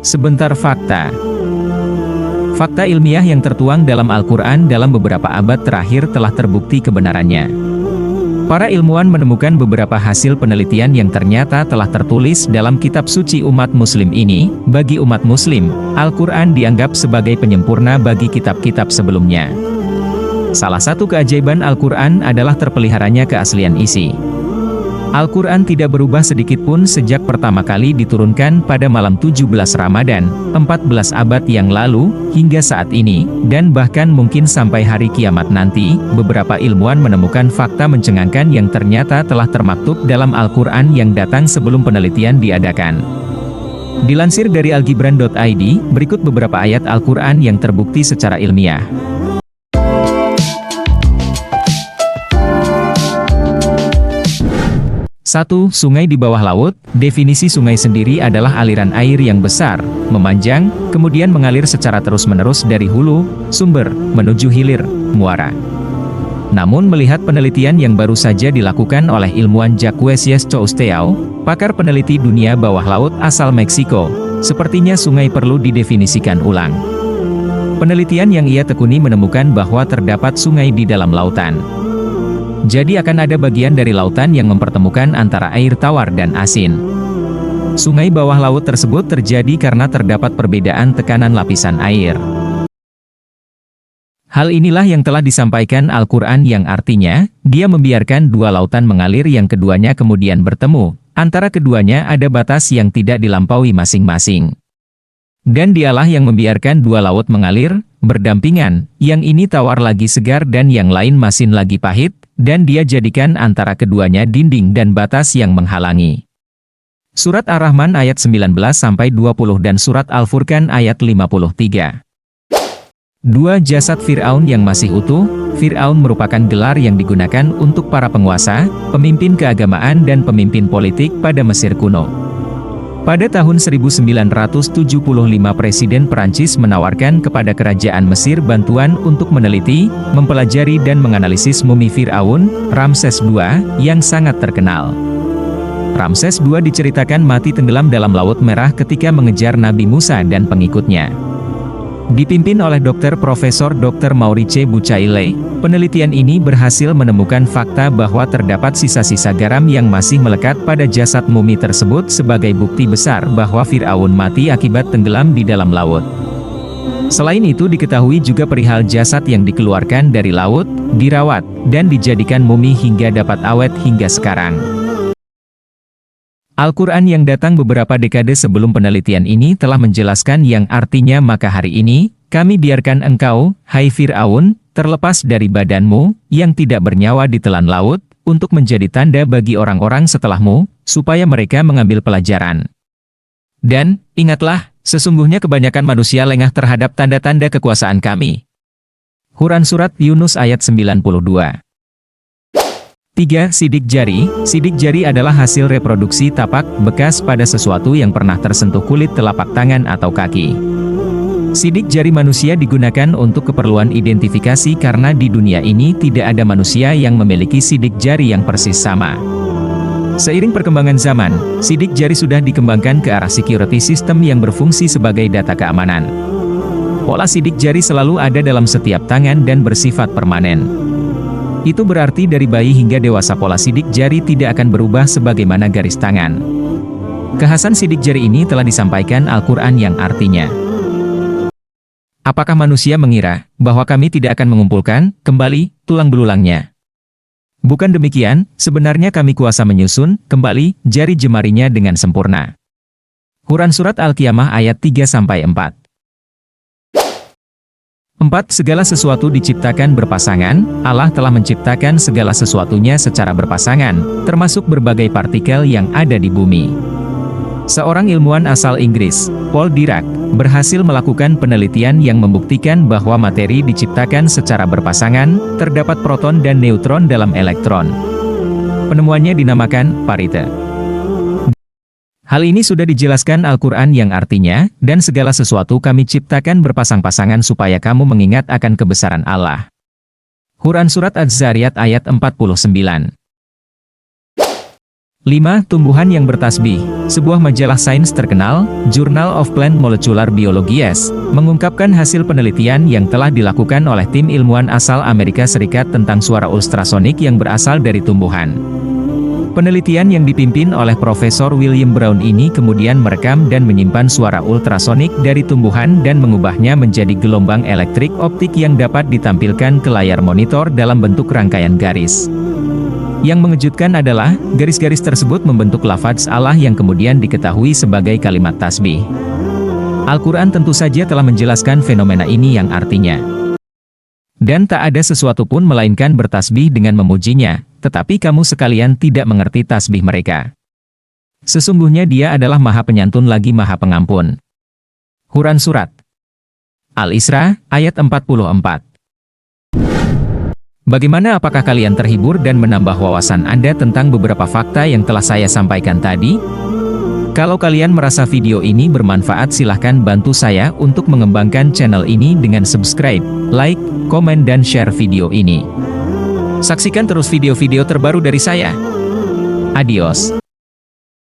Sebentar fakta. Fakta ilmiah yang tertuang dalam Al-Quran dalam beberapa abad terakhir telah terbukti kebenarannya. Para ilmuwan menemukan beberapa hasil penelitian yang ternyata telah tertulis dalam kitab suci umat muslim ini. Bagi umat muslim, Al-Quran dianggap sebagai penyempurna bagi kitab-kitab sebelumnya. Salah satu keajaiban Al-Quran adalah terpeliharanya keaslian isi. Al-Quran tidak berubah sedikitpun sejak pertama kali diturunkan pada malam 17 Ramadan, 14 abad yang lalu, hingga saat ini, dan bahkan mungkin sampai hari kiamat nanti. Beberapa ilmuwan menemukan fakta mencengangkan yang ternyata telah termaktub dalam Al-Quran yang datang sebelum penelitian diadakan. Dilansir dari algibran.id, berikut beberapa ayat Al-Quran yang terbukti secara ilmiah. 1. Sungai di bawah laut. Definisi sungai sendiri adalah aliran air yang besar, memanjang, kemudian mengalir secara terus-menerus dari hulu, sumber, menuju hilir, muara. Namun melihat penelitian yang baru saja dilakukan oleh ilmuwan Jacques Cousteau, pakar peneliti dunia bawah laut asal Meksiko, sepertinya sungai perlu didefinisikan ulang. Penelitian yang ia tekuni menemukan bahwa terdapat sungai di dalam lautan. Jadi akan ada bagian dari lautan yang mempertemukan antara air tawar dan asin. Sungai bawah laut tersebut terjadi karena terdapat perbedaan tekanan lapisan air. Hal inilah yang telah disampaikan Al-Quran yang artinya, dia membiarkan dua lautan mengalir yang keduanya kemudian bertemu. Antara keduanya ada batas yang tidak dilampaui masing-masing. Dan dialah yang membiarkan dua laut mengalir, berdampingan, yang ini tawar lagi segar dan yang lain masin lagi pahit, dan dia jadikan antara keduanya dinding dan batas yang menghalangi. Surat Ar-Rahman ayat 19-20 dan Surat Al-Furqan ayat 53. 2. Jasad Fir'aun yang masih utuh. Fir'aun merupakan gelar yang digunakan untuk para penguasa, pemimpin keagamaan dan pemimpin politik pada Mesir kuno. Pada tahun 1975 Presiden Perancis menawarkan kepada kerajaan Mesir bantuan untuk meneliti, mempelajari dan menganalisis mumi Fir'aun, Ramses II, yang sangat terkenal. Ramses II diceritakan mati tenggelam dalam Laut Merah ketika mengejar Nabi Musa dan pengikutnya. Dipimpin oleh Profesor Dr. Maurice Bucaille, penelitian ini berhasil menemukan fakta bahwa terdapat sisa-sisa garam yang masih melekat pada jasad mumi tersebut sebagai bukti besar bahwa Fir'aun mati akibat tenggelam di dalam laut. Selain itu diketahui juga perihal jasad yang dikeluarkan dari laut, dirawat, dan dijadikan mumi hingga dapat awet hingga sekarang. Al-Quran yang datang beberapa dekade sebelum penelitian ini telah menjelaskan yang artinya maka hari ini, kami biarkan engkau, hai Fir'aun, terlepas dari badanmu, yang tidak bernyawa di telan laut, untuk menjadi tanda bagi orang-orang setelahmu, supaya mereka mengambil pelajaran. Dan, ingatlah, sesungguhnya kebanyakan manusia lengah terhadap tanda-tanda kekuasaan kami. Quran Surat Yunus ayat 92. 3. Sidik jari. Sidik jari adalah hasil reproduksi tapak bekas pada sesuatu yang pernah tersentuh kulit telapak tangan atau kaki. Sidik jari manusia digunakan untuk keperluan identifikasi karena di dunia ini tidak ada manusia yang memiliki sidik jari yang persis sama. Seiring perkembangan zaman, sidik jari sudah dikembangkan ke arah security system yang berfungsi sebagai data keamanan. Pola sidik jari selalu ada dalam setiap tangan dan bersifat permanen. Itu berarti dari bayi hingga dewasa pola sidik jari tidak akan berubah sebagaimana garis tangan. Kekhasan sidik jari ini telah disampaikan Al-Quran yang artinya, apakah manusia mengira bahwa kami tidak akan mengumpulkan kembali tulang belulangnya? Bukan demikian, sebenarnya kami kuasa menyusun kembali jari jemarinya dengan sempurna. Quran Surat Al-Qiyamah ayat 3-4. 4. Segala sesuatu diciptakan berpasangan. Allah telah menciptakan segala sesuatunya secara berpasangan, termasuk berbagai partikel yang ada di bumi. Seorang ilmuwan asal Inggris, Paul Dirac, berhasil melakukan penelitian yang membuktikan bahwa materi diciptakan secara berpasangan, terdapat proton dan neutron dalam elektron. Penemuannya dinamakan parite. Hal ini sudah dijelaskan Al-Quran yang artinya, dan segala sesuatu kami ciptakan berpasang-pasangan supaya kamu mengingat akan kebesaran Allah. Quran Surat Az-Zariyat ayat 49. 5. Tumbuhan yang bertasbih. Sebuah majalah sains terkenal, Journal of Plant Molecular Biologies, mengungkapkan hasil penelitian yang telah dilakukan oleh tim ilmuwan asal Amerika Serikat tentang suara ultrasonik yang berasal dari tumbuhan. Penelitian yang dipimpin oleh Profesor William Brown ini kemudian merekam dan menyimpan suara ultrasonik dari tumbuhan dan mengubahnya menjadi gelombang elektrik optik yang dapat ditampilkan ke layar monitor dalam bentuk rangkaian garis. Yang mengejutkan adalah, garis-garis tersebut membentuk lafaz Allah yang kemudian diketahui sebagai kalimat tasbih. Al-Quran tentu saja telah menjelaskan fenomena ini yang artinya, dan tak ada sesuatu pun melainkan bertasbih dengan memujinya, tetapi kamu sekalian tidak mengerti tasbih mereka. Sesungguhnya Dia adalah Maha Penyantun lagi Maha Pengampun. Quran Surat Al-Isra, ayat 44. Bagaimana, apakah kalian terhibur dan menambah wawasan Anda tentang beberapa fakta yang telah saya sampaikan tadi? Kalau kalian merasa video ini bermanfaat, silahkan bantu saya untuk mengembangkan channel ini dengan subscribe, like, komen dan share video ini. Saksikan terus video-video terbaru dari saya. Adios.